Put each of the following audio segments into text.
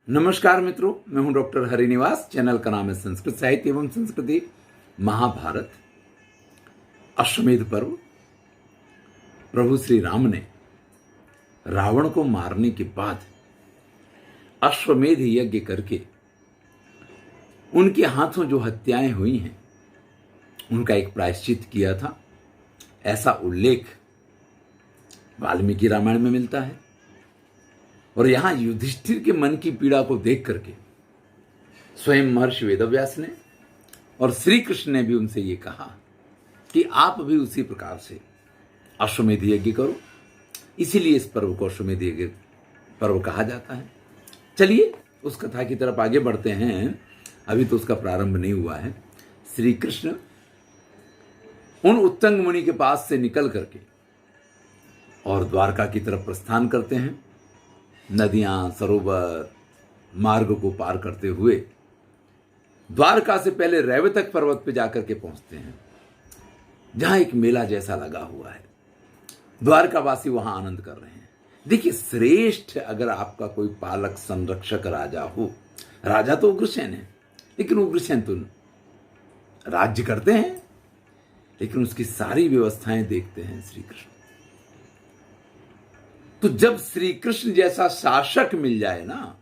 नमस्कार मित्रों, मैं हूं डॉक्टर हरिनिवास। चैनल का नाम है संस्कृत साहित्य एवं संस्कृति। महाभारत अश्वमेध पर्व। प्रभु श्री राम ने रावण को मारने के बाद अश्वमेध यज्ञ करके उनके हाथों जो हत्याएं हुई हैं उनका एक प्रायश्चित किया था। ऐसा उल्लेख वाल्मीकि रामायण में मिलता है। और यहां युधिष्ठिर के मन की पीड़ा को देख करके स्वयं महर्षि वेदव्यास ने और श्री कृष्ण ने भी उनसे ये कहा कि आप भी उसी प्रकार से अश्वमेध यज्ञ करो। इसीलिए इस पर्व को अश्वमेध यज्ञ पर्व कहा जाता है। चलिए उस कथा की तरफ आगे बढ़ते हैं। अभी तो उसका प्रारंभ नहीं हुआ है। श्री कृष्ण उन उत्तंग मुनि के पास से निकल करके और द्वारका की तरफ प्रस्थान करते हैं। नदियां, सरोवर, मार्ग को पार करते हुए द्वारका से पहले रैवतक पर्वत पर जाकर के पहुंचते हैं, जहां एक मेला जैसा लगा हुआ है। द्वारकावासी वहां आनंद कर रहे हैं। देखिए, श्रेष्ठ अगर आपका कोई पालक संरक्षक राजा हो, राजा तो उग्रसेन है, लेकिन उग्रसेन तो राज्य करते हैं, लेकिन उसकी सारी व्यवस्थाएं देखते हैं श्री कृष्ण। तो जब श्री कृष्ण जैसा शासक मिल जाए ना,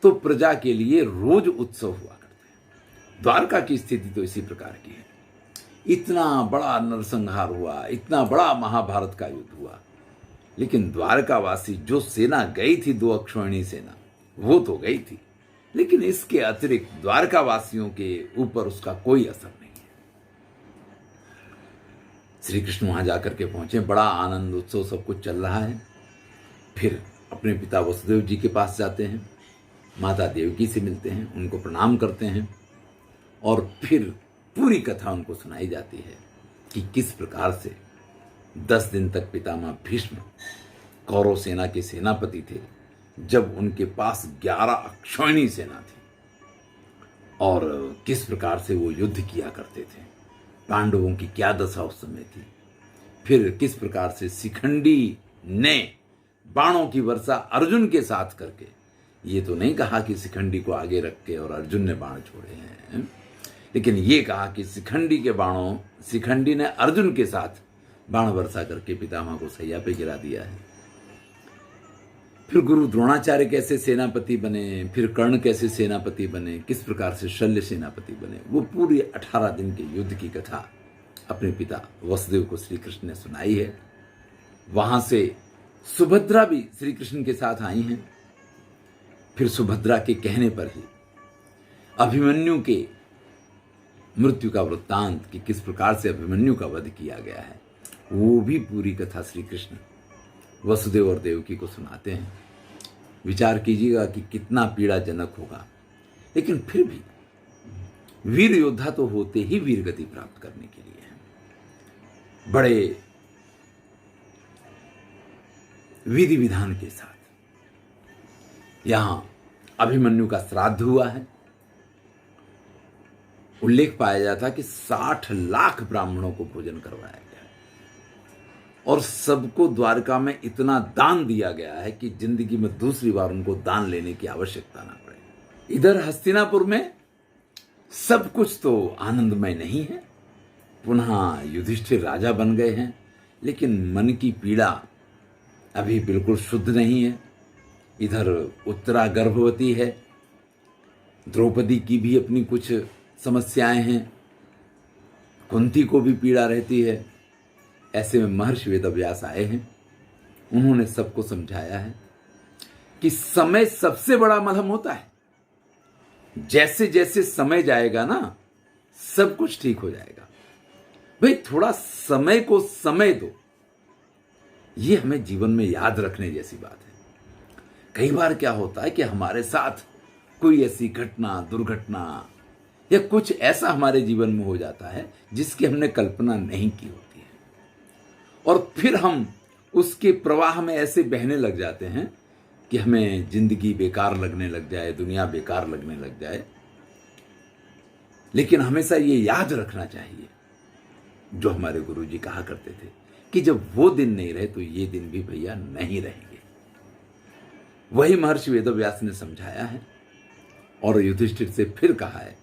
तो प्रजा के लिए रोज उत्सव हुआ करते हैं। द्वारका की स्थिति तो इसी प्रकार की है। इतना बड़ा नरसंहार हुआ, इतना बड़ा महाभारत का युद्ध हुआ, लेकिन द्वारकावासी जो सेना गई थी, 2 अक्षौहिणी सेना, वो तो गई थी, लेकिन इसके अतिरिक्त द्वारकावासियों के ऊपर उसका कोई असर नहीं है। श्री कृष्ण वहां जाकर के पहुंचे। बड़ा आनंद उत्सव सब कुछ चल रहा है। फिर अपने पिता वसुदेव जी के पास जाते हैं, माता देवकी से मिलते हैं, उनको प्रणाम करते हैं और फिर पूरी कथा उनको सुनाई जाती है कि किस प्रकार से 10 दिन तक पितामह भीष्म कौरव सेना के सेनापति थे, जब उनके पास 11 अक्षौहिणी सेना थी, और किस प्रकार से वो युद्ध किया करते थे। पांडवों की क्या दशा उस समय थी। फिर किस प्रकार से शिखंडी ने बाणों की वर्षा अर्जुन के साथ करके, ये तो नहीं कहा कि शिखंडी को आगे रख के और अर्जुन ने बाण छोड़े हैं, लेकिन ये कहा कि शिखंडी ने अर्जुन के साथ बाण वर्षा करके पितामह को सैया पे गिरा दिया है। फिर गुरु द्रोणाचार्य कैसे सेनापति बने, फिर कर्ण कैसे सेनापति बने, किस प्रकार से शल्य सेनापति बने, वो पूरी 18 दिन के युद्ध की कथा अपने पिता वसुदेव को श्री कृष्ण ने सुनाई है। वहां से सुभद्रा भी श्री कृष्ण के साथ आई हैं। फिर सुभद्रा के कहने पर ही अभिमन्यु के मृत्यु का वृत्तांत, कि किस प्रकार से अभिमन्यु का वध किया गया है, वो भी पूरी कथा श्री कृष्ण वसुदेव और देवकी को सुनाते हैं। विचार कीजिएगा कि कितना पीड़ाजनक होगा, लेकिन फिर भी वीर योद्धा तो होते ही वीर गति प्राप्त करने के लिए हैं। बड़े विधि विधान के साथ यहां अभिमन्यु का श्राद्ध हुआ है। उल्लेख पाया जाता कि 60 लाख ब्राह्मणों को भोजन करवाया गया और सबको द्वारका में इतना दान दिया गया है कि जिंदगी में दूसरी बार उनको दान लेने की आवश्यकता ना पड़े। इधर हस्तिनापुर में सब कुछ तो आनंदमय नहीं है। पुनः युधिष्ठिर राजा बन गए हैं, लेकिन मन की पीड़ा अभी बिल्कुल शुद्ध नहीं है। इधर उत्तरा गर्भवती है, द्रौपदी की भी अपनी कुछ समस्याएं हैं, कुंती को भी पीड़ा रहती है। ऐसे में महर्षि वेदव्यास आए हैं। उन्होंने सबको समझाया है कि समय सबसे बड़ा मलहम होता है। जैसे जैसे समय जाएगा ना, सब कुछ ठीक हो जाएगा। भाई, थोड़ा समय को समय दो। ये हमें जीवन में याद रखने जैसी बात है। कई बार क्या होता है कि हमारे साथ कोई ऐसी घटना, दुर्घटना या कुछ ऐसा हमारे जीवन में हो जाता है जिसकी हमने कल्पना नहीं की होती है, और फिर हम उसके प्रवाह में ऐसे बहने लग जाते हैं कि हमें जिंदगी बेकार लगने लग जाए, दुनिया बेकार लगने लग जाए। लेकिन हमेशा ये याद रखना चाहिए जो हमारे गुरुजी कहा करते थे कि जब वो दिन नहीं रहे तो ये दिन भी भैया नहीं रहेंगे। वही महर्षि वेदव्यास ने समझाया है और युधिष्ठिर से फिर कहा है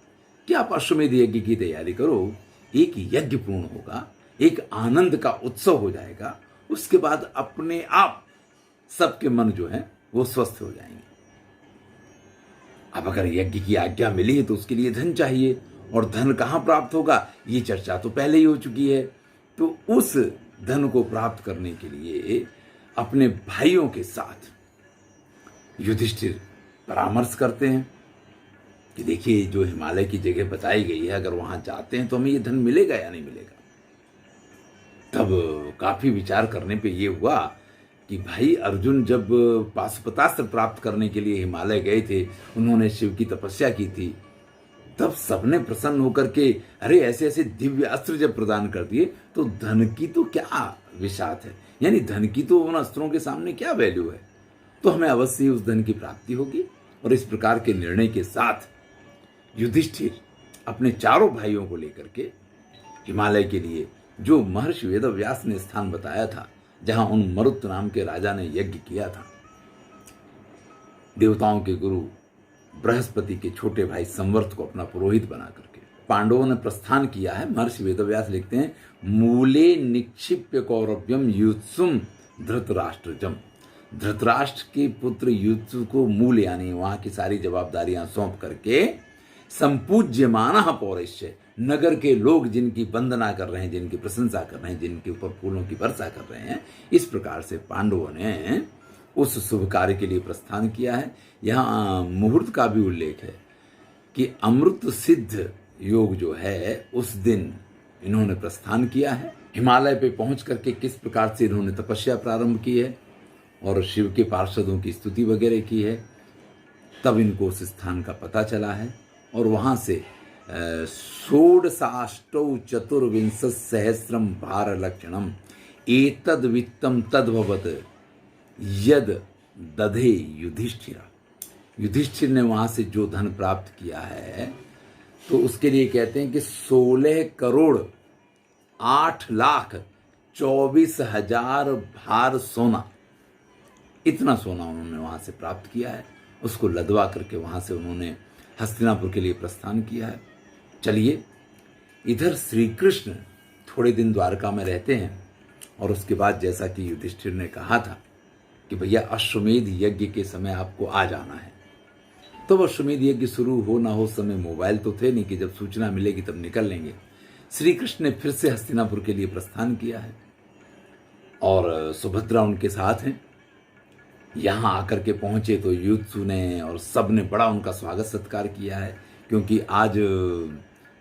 कि आप अश्वमेध यज्ञ की तैयारी करो, एक यज्ञ पूर्ण होगा, एक आनंद का उत्सव हो जाएगा, उसके बाद अपने आप सबके मन जो है वो स्वस्थ हो जाएंगे। अब अगर यज्ञ की आज्ञा मिली है तो उसके लिए धन चाहिए, और धन कहाँ प्राप्त होगा ये चर्चा तो पहले ही हो चुकी है। तो उस धन को प्राप्त करने के लिए अपने भाइयों के साथ युधिष्ठिर परामर्श करते हैं कि देखिए जो हिमालय की जगह बताई गई है, अगर वहां जाते हैं तो हमें ये धन मिलेगा या नहीं मिलेगा। तब काफी विचार करने पे ये हुआ कि भाई अर्जुन जब पाशुपतास्त्र प्राप्त करने के लिए हिमालय गए थे, उन्होंने शिव की तपस्या की थी, तब सबने प्रसन्न होकर के अरे ऐसे ऐसे दिव्य अस्त्र जब प्रदान कर दिए तो धन की तो क्या विशात है, यानी धन की तो उन अस्त्रों के सामने क्या वैल्यू है, तो हमें अवश्य ही उस धन की प्राप्ति होगी। और इस प्रकार के निर्णय के साथ युधिष्ठिर अपने चारों भाइयों को लेकर के हिमालय के लिए, जो महर्षि वेदव्यास ने स्थान बताया था जहां उन मरुत नाम के राजा ने यज्ञ किया था, देवताओं के गुरु बृहस्पति के छोटे भाई संवर्त को अपना पुरोहित बना करके पांडवों ने प्रस्थान किया है। महर्षि वेदव्यास लिखते हैं, मूले निक्षिप्य कौरव्यम युत्सुम धृतराष्ट्रजम। धृतराष्ट्र के पुत्र युत्सु को मूल यानी वहां की सारी जवाबदारियां सौंप करके संपूज्यमानः पौरश्य, नगर के लोग जिनकी वंदना कर रहे हैं, जिनकी प्रशंसा कर रहे हैं, जिनके ऊपर फूलों की वर्षा कर रहे हैं, इस प्रकार से पांडवों ने उस शुभ कार्य के लिए प्रस्थान किया है। यहाँ मुहूर्त का भी उल्लेख है कि अमृत सिद्ध योग जो है उस दिन इन्होंने प्रस्थान किया है। हिमालय पे पहुंच करके किस प्रकार से इन्होंने तपस्या प्रारंभ की है और शिव के पार्षदों की स्तुति वगैरह की है, तब इनको उस स्थान का पता चला है। और वहां से षोडशाष्टौ चतुर्विंश सहस्रम भार लक्षणम एतद वित्तम तद्भवत यद दधे युधिष्ठिर। युधिष्ठिर ने वहां से जो धन प्राप्त किया है तो उसके लिए कहते हैं कि 16 करोड़ 8,24,000 भार सोना, इतना सोना उन्होंने वहां से प्राप्त किया है। उसको लदवा करके वहां से उन्होंने हस्तिनापुर के लिए प्रस्थान किया है। चलिए, इधर श्री कृष्ण थोड़े दिन द्वारका में रहते हैं और उसके बाद जैसा कि युधिष्ठिर ने कहा था कि भैया अश्वमेध यज्ञ के समय आपको आ जाना है, तो अश्वमेध यज्ञ शुरू हो ना हो समय मोबाइल तो थे नहीं कि जब सूचना मिलेगी तब निकल लेंगे। श्री कृष्ण ने फिर से हस्तिनापुर के लिए प्रस्थान किया है और सुभद्रा उनके साथ हैं। यहाँ आकर के पहुंचे तो युत्सु ने और सब ने बड़ा उनका स्वागत सत्कार किया है, क्योंकि आज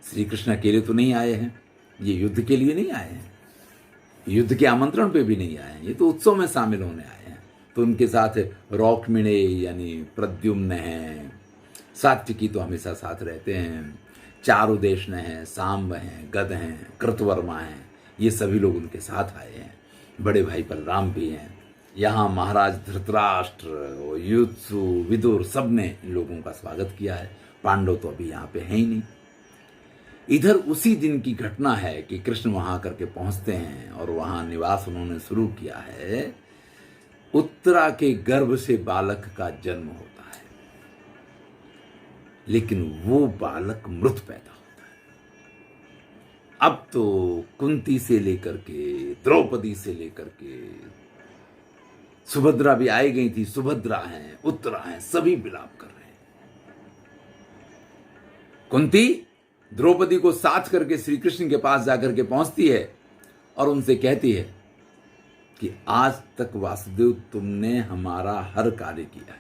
श्री कृष्ण अकेले तो नहीं आए हैं, ये युद्ध के लिए नहीं आए हैं, युद्ध के आमंत्रण पे भी नहीं आए हैं, ये तो उत्सव में शामिल होने आए हैं। तो उनके साथ रौक्मिणे यानी प्रद्युम्न हैं, सात्विकी तो हमेशा साथ रहते हैं, चारुदेशन हैं, सांब हैं, गद हैं, कृतवर्मा हैं, ये सभी लोग उनके साथ आए हैं। बड़े भाई बलराम भी हैं। यहाँ महाराज धृतराष्ट्र, युत्सु, विदुर सब ने इन लोगों का स्वागत किया है। पांडव तो अभी यहाँ पे हैं ही नहीं। इधर उसी दिन की घटना है कि कृष्ण वहां आकर के पहुंचते हैं और वहां निवास उन्होंने शुरू किया है। उत्तरा के गर्भ से बालक का जन्म होता है, लेकिन वो बालक मृत पैदा होता है। अब तो कुंती से लेकर के द्रौपदी से लेकर के सुभद्रा भी आई गई थी, सुभद्रा हैं, उत्तरा हैं, सभी विलाप कर रहे हैं। कुंती द्रौपदी को साथ करके श्री कृष्ण के पास जाकर के पहुंचती है और उनसे कहती है कि आज तक वासुदेव तुमने हमारा हर कार्य किया है।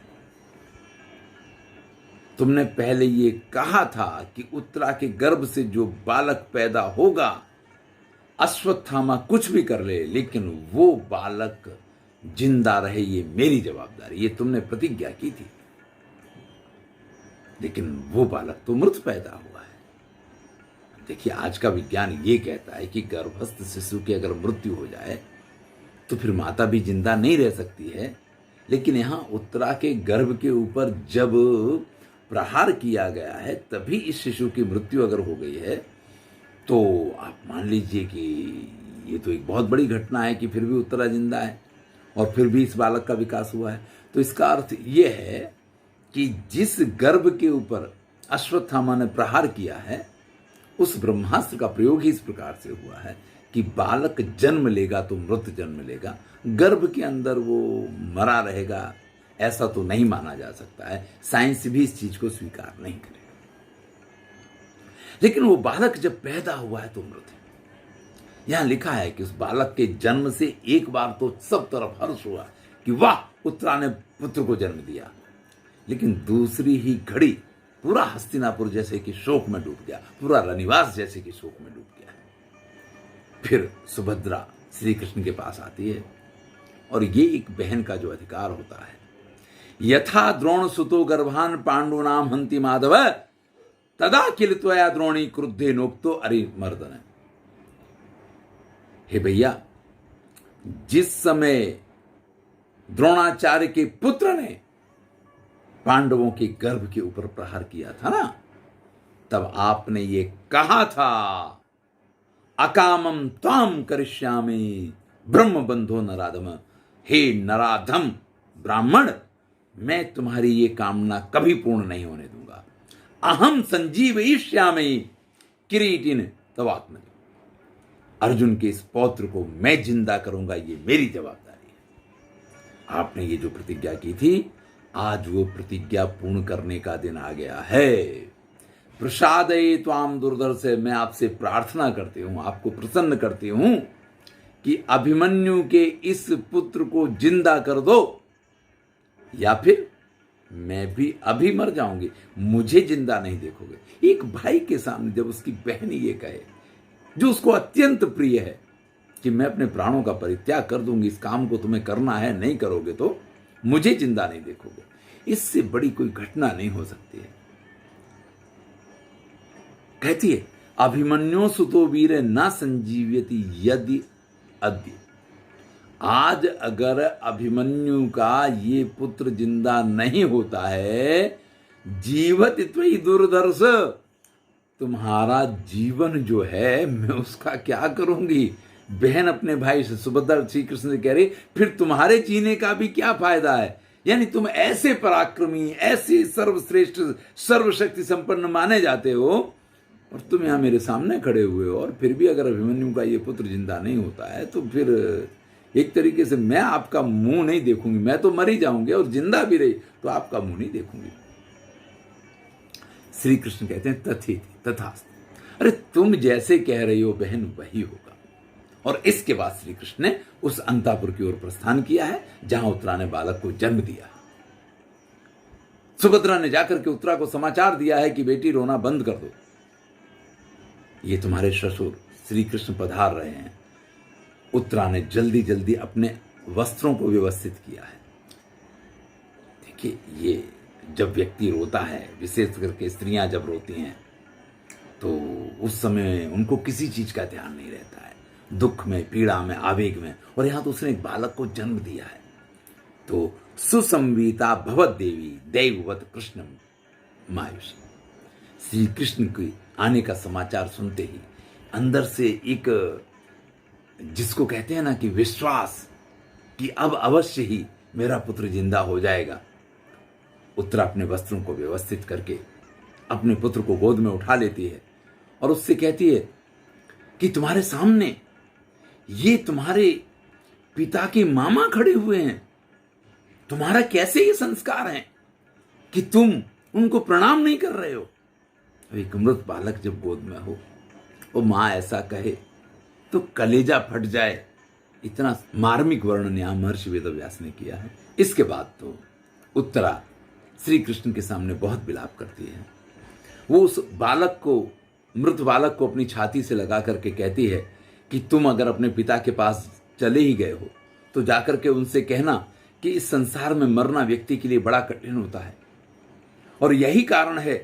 तुमने पहले ये कहा था कि उत्तरा के गर्भ से जो बालक पैदा होगा, अश्वत्थामा कुछ भी कर ले, लेकिन वो बालक जिंदा रहे, ये मेरी जवाबदारी, ये तुमने प्रतिज्ञा की थी। लेकिन वो बालक तो मृत पैदा हुआ है। देखिए, आज का विज्ञान ये कहता है कि गर्भस्थ शिशु की अगर मृत्यु हो जाए तो फिर माता भी जिंदा नहीं रह सकती है। लेकिन यहाँ उत्तरा के गर्भ के ऊपर जब प्रहार किया गया है तभी इस शिशु की मृत्यु अगर हो गई है, तो आप मान लीजिए कि ये तो एक बहुत बड़ी घटना है कि फिर भी उत्तरा जिंदा है और फिर भी इस बालक का विकास हुआ है। तो इसका अर्थ ये है कि जिस गर्भ के ऊपर अश्वत्थामा ने प्रहार किया है, उस ब्रह्मास्त्र का प्रयोग ही इस प्रकार से हुआ है कि बालक जन्म लेगा तो मृत जन्म लेगा, गर्भ के अंदर वो मरा रहेगा, ऐसा तो नहीं माना जा सकता है। साइंस भी इस चीज को स्वीकार नहीं करेगा। लेकिन वो बालक जब पैदा हुआ है तो मृत है। यहां लिखा है कि उस बालक के जन्म से एक बार तो सब तरफ हर्ष हुआ कि वाह, उत्तरा ने पुत्र को जन्म दिया। लेकिन दूसरी ही घड़ी पूरा हस्तिनापुर जैसे कि शोक में डूब गया, पूरा रनिवास जैसे कि शोक में डूब गया। फिर सुभद्रा श्री कृष्ण के पास आती है, और ये एक बहन का जो अधिकार होता है, यथा द्रोण सुतो गर्भान पांडुनाम हंति माधव तदा किल त्वया द्रोणी क्रुद्धे नोक्तो अरे मर्दन। हे भैया, जिस समय द्रोणाचार्य के पुत्र ने पांडवों के गर्भ के ऊपर प्रहार किया था ना, तब आपने ये कहा था, अकामम त्वाम करिष्यामि ब्रह्म बंधो नराधम। हे नराधम ब्राह्मण, मैं तुम्हारी ये कामना कभी पूर्ण नहीं होने दूंगा। अहम संजीवयिष्यामि किरीटिन तवात्मज। अर्जुन के इस पौत्र को मैं जिंदा करूंगा, ये मेरी जवाबदारी है। आपने ये जो प्रतिज्ञा की थी, आज वो प्रतिज्ञा पूर्ण करने का दिन आ गया है। प्रसादये त्वाम दुर्धर्ष, मैं आपसे प्रार्थना करती हूं, आपको प्रसन्न करती हूं कि अभिमन्यु के इस पुत्र को जिंदा कर दो, या फिर मैं भी अभी मर जाऊंगी, मुझे जिंदा नहीं देखोगे। एक भाई के सामने जब उसकी बहन ये कहे, जो उसको अत्यंत प्रिय है, कि मैं अपने प्राणों का परित्याग कर दूंगी, इस काम को तुम्हें करना है, नहीं करोगे तो मुझे जिंदा नहीं देखोगे, इससे बड़ी कोई घटना नहीं हो सकती है। कहती है, अभिमन्यो सुतो वीर न संजीव्यति यदि अद्य। आज अगर अभिमन्यु का ये पुत्र जिंदा नहीं होता है, जीवति त्वयि दुर्धर्ष, तुम्हारा जीवन जो है मैं उसका क्या करूंगी। बहन अपने भाई से, सुभद्रा श्री कृष्ण से कह रही, फिर तुम्हारे जीने का भी क्या फायदा है। यानी तुम ऐसे पराक्रमी, ऐसे सर्वश्रेष्ठ, सर्वशक्ति संपन्न माने जाते हो, और तुम यहां मेरे सामने खड़े हुए हो, और फिर भी अगर अभिमन्यु का ये पुत्र जिंदा नहीं होता है, तो फिर एक तरीके से मैं आपका मुंह नहीं देखूंगी, मैं तो मर ही जाऊंगी, और जिंदा भी रही तो आपका मुंह नहीं देखूंगी। श्री कृष्ण कहते हैं, तथेति तथास्तु। अरे तुम जैसे कह रही हो बहन, वही होगा। और इसके बाद श्री कृष्ण ने उस अंतापुर की ओर प्रस्थान किया है, जहां उत्तरा ने बालक को जन्म दिया। सुभद्रा ने जाकर के उत्तरा को समाचार दिया है कि बेटी रोना बंद कर दो, ये तुम्हारे ससुर श्री कृष्ण पधार रहे हैं। उत्तरा ने जल्दी जल्दी अपने वस्त्रों को व्यवस्थित किया है। देखिए, ये जब व्यक्ति रोता है, विशेष करके स्त्रियां जब रोती हैं, तो उस समय उनको किसी चीज का ध्यान नहीं रहता है, दुख में, पीड़ा में, आवेग में। और यहां तो उसने एक बालक को जन्म दिया है। तो सुसंवीता भवत देवी दैववत कृष्णम मायुषी। श्री कृष्ण के आने का समाचार सुनते ही अंदर से एक, जिसको कहते हैं ना कि विश्वास, कि अब अवश्य ही मेरा पुत्र जिंदा हो जाएगा। उत्तरा अपने वस्त्रों को व्यवस्थित करके अपने पुत्र को गोद में उठा लेती है, और उससे कहती है कि तुम्हारे सामने ये तुम्हारे पिता के मामा खड़े हुए हैं, तुम्हारा कैसे ये संस्कार है कि तुम उनको प्रणाम नहीं कर रहे हो। एक मृत बालक जब गोद में हो, वो मां ऐसा कहे तो कलेजा फट जाए। इतना मार्मिक वर्णन यहां महर्षि वेदव्यास ने किया है। इसके बाद तो उत्तरा श्री कृष्ण के सामने बहुत विलाप करती है। वो उस बालक को, मृत बालक को अपनी छाती से लगा करके कहती है कि तुम अगर अपने पिता के पास चले ही गए हो, तो जाकर के उनसे कहना कि इस संसार में मरना व्यक्ति के लिए बड़ा कठिन होता है, और यही कारण है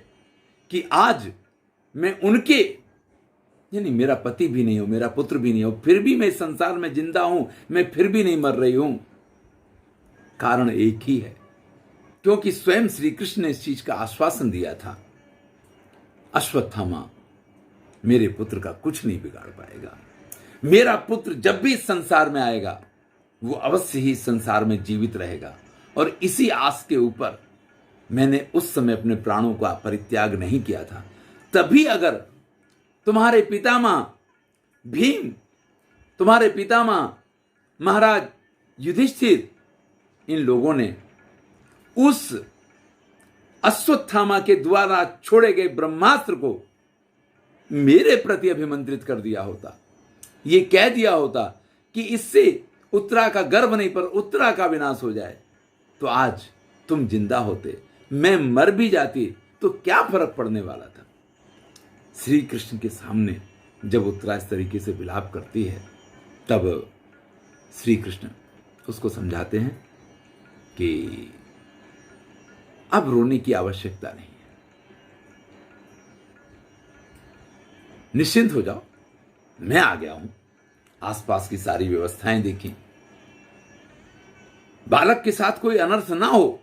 कि आज मैं उनके, यानी मेरा पति भी नहीं हो, मेरा पुत्र भी नहीं हो, फिर भी मैं इस संसार में जिंदा हूं, मैं फिर भी नहीं मर रही हूं। कारण एक ही है, क्योंकि स्वयं श्री कृष्ण ने इस चीज का आश्वासन दिया था, अश्वत्थामा मेरे पुत्र का कुछ नहीं बिगाड़ पाएगा। मेरा पुत्र जब भी इस संसार में आएगा, वो अवश्य ही इस संसार में जीवित रहेगा, और इसी आस के ऊपर मैंने उस समय अपने प्राणों का परित्याग नहीं किया था, तभी अगर तुम्हारे पितामह भीम, तुम्हारे पितामह महाराज युधिष्ठिर, इन लोगों ने उस अश्वत्थामा के द्वारा छोड़े गए ब्रह्मास्त्र को मेरे प्रति अभिमंत्रित कर दिया होता, ये कह दिया होता कि इससे उत्तरा का गर्भ नहीं पर उत्तरा का विनाश हो जाए, तो आज तुम जिंदा होते, मैं मर भी जाती तो क्या फर्क पड़ने वाला था। श्री कृष्ण के सामने जब उत्तरा इस तरीके से विलाप करती है, तब श्री कृष्ण उसको समझाते हैं कि अब रोने की आवश्यकता नहीं है, निश्चिंत हो जाओ, मैं आ गया हूं। आसपास की सारी व्यवस्थाएं देखी, बालक के साथ कोई अनर्थ ना हो,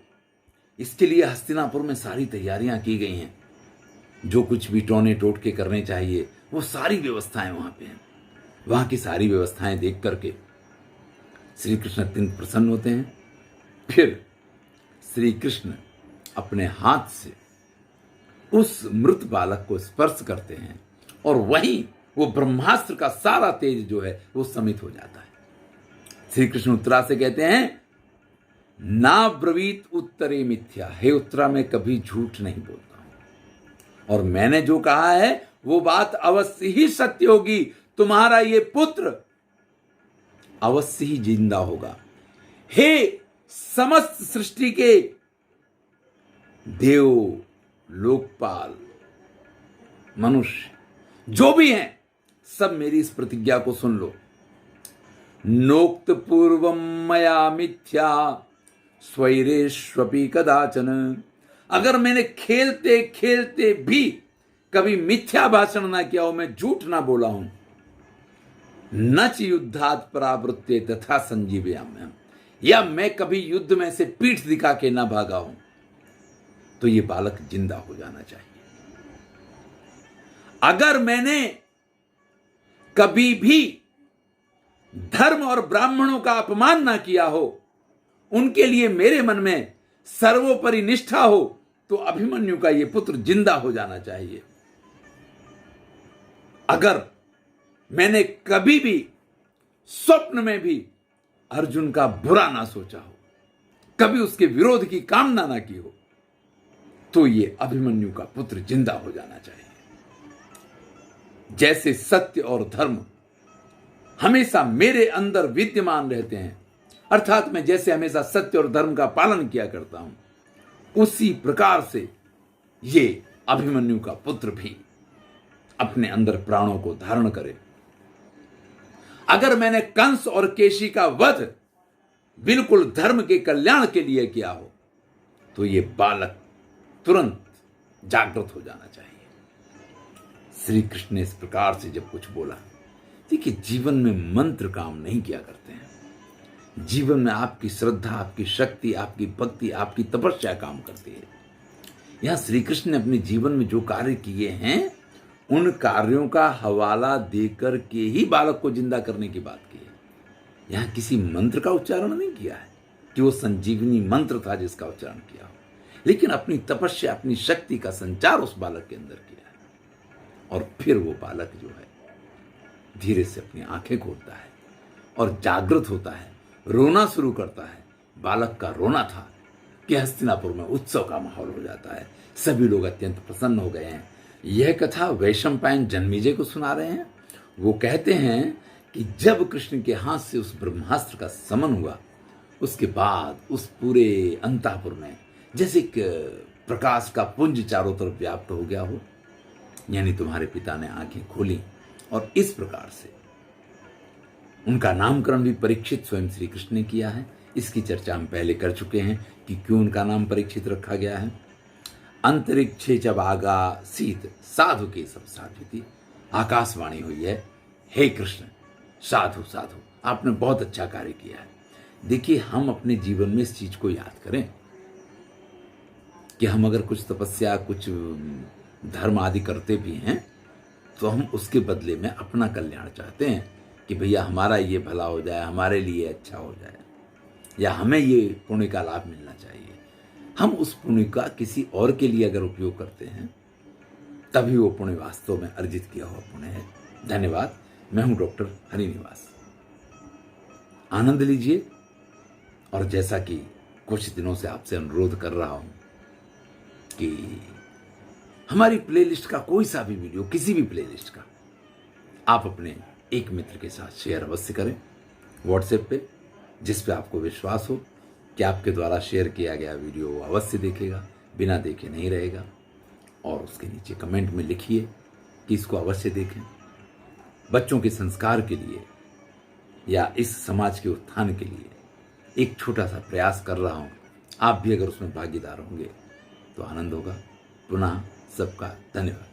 इसके लिए हस्तिनापुर में सारी तैयारियां की गई हैं। जो कुछ भी टोने टोटके करने चाहिए वो सारी व्यवस्थाएं वहां पे हैं। वहां की सारी व्यवस्थाएं देख करके श्री कृष्ण अत्यंत प्रसन्न होते हैं। फिर श्री कृष्ण अपने हाथ से उस मृत बालक को स्पर्श करते हैं और वहीं वो ब्रह्मास्त्र का सारा तेज जो है वो समित हो जाता है। श्री कृष्ण उत्तरा से कहते हैं, ना ब्रवीत उत्तरे मिथ्या, हे उत्तरा मैं कभी झूठ नहीं बोलता हूं और मैंने जो कहा है वो बात अवश्य ही सत्य होगी। तुम्हारा ये पुत्र अवश्य ही जिंदा होगा। हे समस्त सृष्टि के देव, लोकपाल, मनुष्य जो भी हैं, सब मेरी इस प्रतिज्ञा को सुन लो। नोक्त पूर्वम मया मिथ्या स्वैरेष्वपि कदाचन, अगर मैंने खेलते खेलते भी कभी मिथ्या भाषण ना किया हो, मैं झूठ ना बोला हूं, नच युद्धात् परावृत्ते तथा संजीवयाम्यहम्, या मैं कभी युद्ध में से पीठ दिखा के ना भागा हूं, तो ये बालक जिंदा हो जाना चाहिए। अगर मैंने कभी भी धर्म और ब्राह्मणों का अपमान ना किया हो, उनके लिए मेरे मन में सर्वोपरि निष्ठा हो, तो अभिमन्यु का यह पुत्र जिंदा हो जाना चाहिए। अगर मैंने कभी भी स्वप्न में भी अर्जुन का बुरा ना सोचा हो, कभी उसके विरोध की कामना ना की हो, तो ये अभिमन्यु का पुत्र जिंदा हो जाना चाहिए। जैसे सत्य और धर्म हमेशा मेरे अंदर विद्यमान रहते हैं, अर्थात मैं जैसे हमेशा सत्य और धर्म का पालन किया करता हूं, उसी प्रकार से ये अभिमन्यु का पुत्र भी अपने अंदर प्राणों को धारण करे। अगर मैंने कंस और केशी का वध बिल्कुल धर्म के कल्याण के लिए किया हो, तो ये बालक तुरंत जागृत हो जाना चाहिए। श्री कृष्ण ने इस प्रकार से जब कुछ बोला, देखिए जीवन में मंत्र काम नहीं किया करते हैं। जीवन में आपकी श्रद्धा, आपकी शक्ति, आपकी भक्ति, आपकी तपस्या काम करती है। यहां श्री कृष्ण ने अपने जीवन में जो कार्य किए हैं, उन कार्यों का हवाला देकर के ही बालक को जिंदा करने की बात की है। यहां किसी मंत्र का उच्चारण नहीं किया है कि वो संजीवनी मंत्र था जिसका उच्चारण किया हो, लेकिन अपनी तपस्या, अपनी शक्ति का संचार उस बालक के अंदर किया है। और फिर वो बालक जो है धीरे से अपनी आंखें खोलता है और जागृत होता है, रोना शुरू करता है। बालक का रोना था कि हस्तिनापुर में उत्सव का माहौल हो जाता है। सभी लोग अत्यंत प्रसन्न हो गए हैं। यह कथा वैशंपायन जन्मेजय को सुना रहे हैं। वो कहते हैं कि जब कृष्ण के हाथ से उस ब्रह्मास्त्र का समन हुआ, उसके बाद उस पूरे अंतापुर में जैसे एक प्रकाश का पुंज चारों तरफ व्याप्त हो गया हो, यानी तुम्हारे पिता ने आंखें खोली। और इस प्रकार से उनका नामकरण भी परीक्षित स्वयं श्री कृष्ण ने किया है। इसकी चर्चा हम पहले कर चुके हैं कि क्यों उनका नाम परीक्षित रखा गया है। अंतरिक्षे च भागासीत साधु के सब साधु, आकाशवाणी हुई है, हे कृष्ण साधु साधु, आपने बहुत अच्छा कार्य किया है। देखिए, हम अपने जीवन में इस चीज को याद करें कि हम अगर कुछ तपस्या, कुछ धर्म आदि करते भी हैं, तो हम उसके बदले में अपना कल्याण चाहते हैं कि भैया हमारा ये भला हो जाए, हमारे लिए अच्छा हो जाए। या हमें ये पुण्य का लाभ मिलना चाहिए। हम उस पुण्य का किसी और के लिए अगर उपयोग करते हैं तभी वो पुण्य वास्तव में अर्जित किया हुआ पुण्य है। धन्यवाद। मैं हूं डॉक्टर हरिनिवास। आनंद लीजिए। और जैसा कि कुछ दिनों से आपसे अनुरोध कर रहा हूं कि हमारी प्लेलिस्ट का कोई सा भी वीडियो, किसी भी प्लेलिस्ट का, आप अपने एक मित्र के साथ शेयर अवश्य करें व्हाट्सएप पे, जिस पे आपको विश्वास हो कि आपके द्वारा शेयर किया गया वीडियो वो अवश्य देखेगा, बिना देखे नहीं रहेगा। और उसके नीचे कमेंट में लिखिए कि इसको अवश्य देखें। बच्चों के संस्कार के लिए या इस समाज के उत्थान के लिए एक छोटा सा प्रयास कर रहा हूं। आप भी अगर उसमें भागीदार होंगे तो आनंद होगा। पुनः सबका धन्यवाद।